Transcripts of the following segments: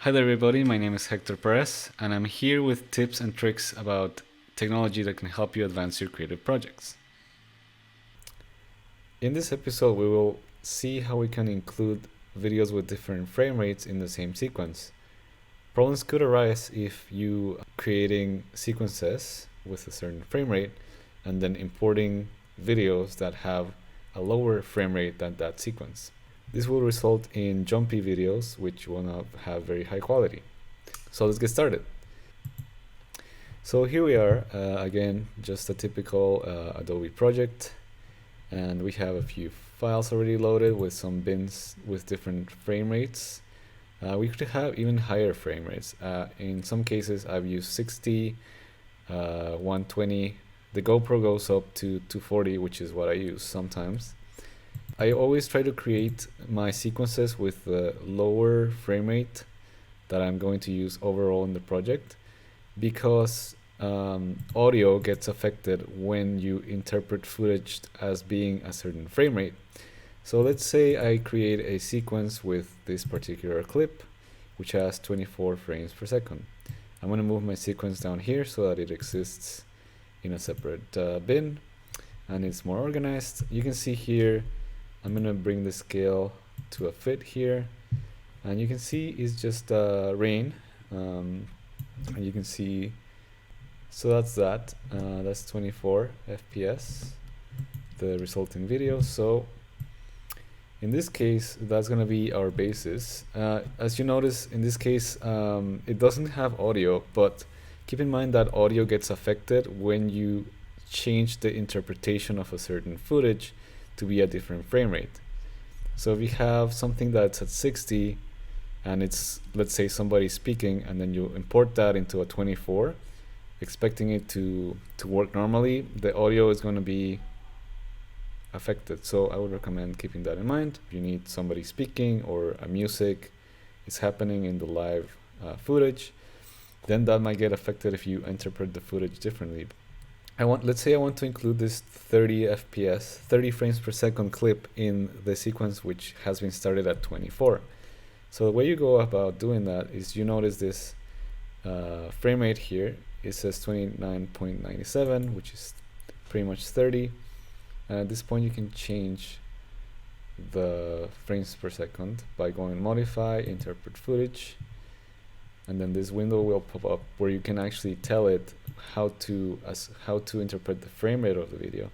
Hi there everybody, my name is Hector Perez and I'm here with tips and tricks about technology that can help you advance your creative projects. In this episode we will see how we can include videos with different frame rates in the same sequence. Problems could arise if you are creating sequences with a certain frame rate and then importing videos that have a lower frame rate than that sequence. This will result in jumpy videos which will not have very high quality. So let's get started. So here we are, again, just a typical Adobe project, and we have a few files already loaded with some bins with different frame rates. We could have even higher frame rates. In some cases I've used 60, 120. The GoPro goes up to 240, which is what I use sometimes. I always try to create my sequences with the lower frame rate that I'm going to use overall in the project, because audio gets affected when you interpret footage as being a certain frame rate. So let's say I create a sequence with this particular clip which has 24 frames per second. I'm going to move my sequence down here so that it exists in a separate bin and it's more organized. You can see here I'm going to bring the scale to a fit here, and you can see it's just rain, and you can see, so that's that's 24 FPS, the resulting video. So in this case that's going to be our basis. As you notice in this case it doesn't have audio, but keep in mind that audio gets affected when you change the interpretation of a certain footage to be a different frame rate. So if you have something that's at 60 and it's, let's say, somebody speaking, and then you import that into a 24 expecting it to work normally, the audio is going to be affected. So I would recommend keeping that in mind. If you need somebody speaking or a music is happening in the live footage, then that might get affected if you interpret the footage differently. Let's say I want to include this 30 FPS, 30 frames per second clip in the sequence which has been started at 24. So the way you go about doing that is you notice this frame rate here. It says 29.97, which is pretty much 30. And at this point you can change the frames per second by going modify, interpret footage, and then this window will pop up where you can actually tell it how to interpret the frame rate of the video.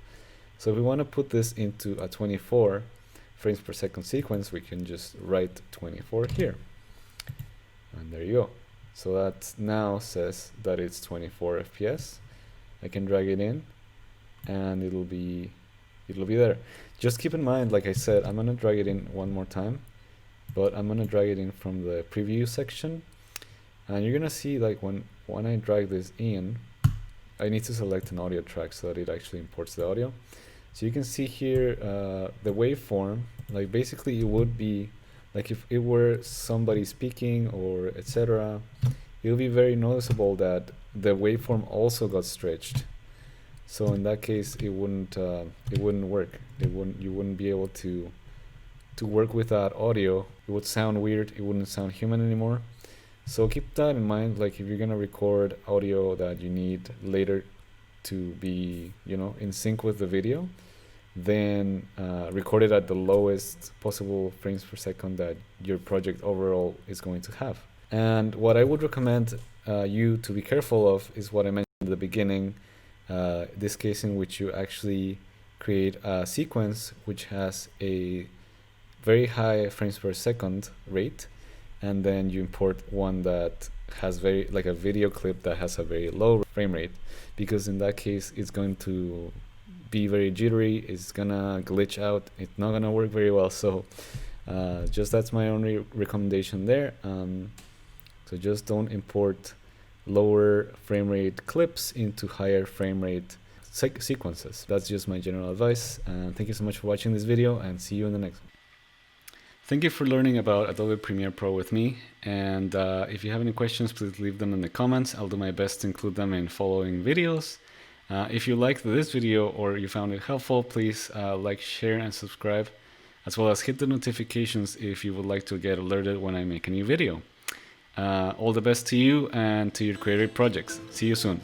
So if we want to put this into a 24 frames per second sequence, we can just write 24 here, and there you go. So that now says that it's 24 FPS. I can drag it in and it'll be there. Just keep in mind, like I said, I'm gonna drag it in one more time, but I'm gonna drag it in from the preview section. And you're gonna see, like, when I drag this in, I need to select an audio track so that it actually imports the audio. So you can see here the waveform. Like, basically it would be like if it were somebody speaking or etc. It'll be very noticeable that the waveform also got stretched. So in that case it wouldn't work. You wouldn't be able to work with that audio. It would sound weird. It wouldn't sound human anymore. So keep that in mind. Like, if you're gonna record audio that you need later to be, in sync with the video, then record it at the lowest possible frames per second that your project overall is going to have. And what I would recommend you to be careful of is what I mentioned in the beginning, this case in which you actually create a sequence which has a very high frames per second rate, and then you import one that has like a video clip that has a very low frame rate, because in that case it's going to be very jittery, it's gonna glitch out, it's not gonna work very well. So just that's my only recommendation there. So just don't import lower frame rate clips into higher frame rate sequences. That's just my general advice. Thank you so much for watching this video, and see you in the next one. Thank you for learning about Adobe Premiere Pro with me, and if you have any questions, please leave them in the comments. I'll do my best to include them in following videos. If you liked this video or you found it helpful, please like, share, and subscribe, as well as hit the notifications if you would like to get alerted when I make a new video. All the best to you and to your creative projects. See you soon.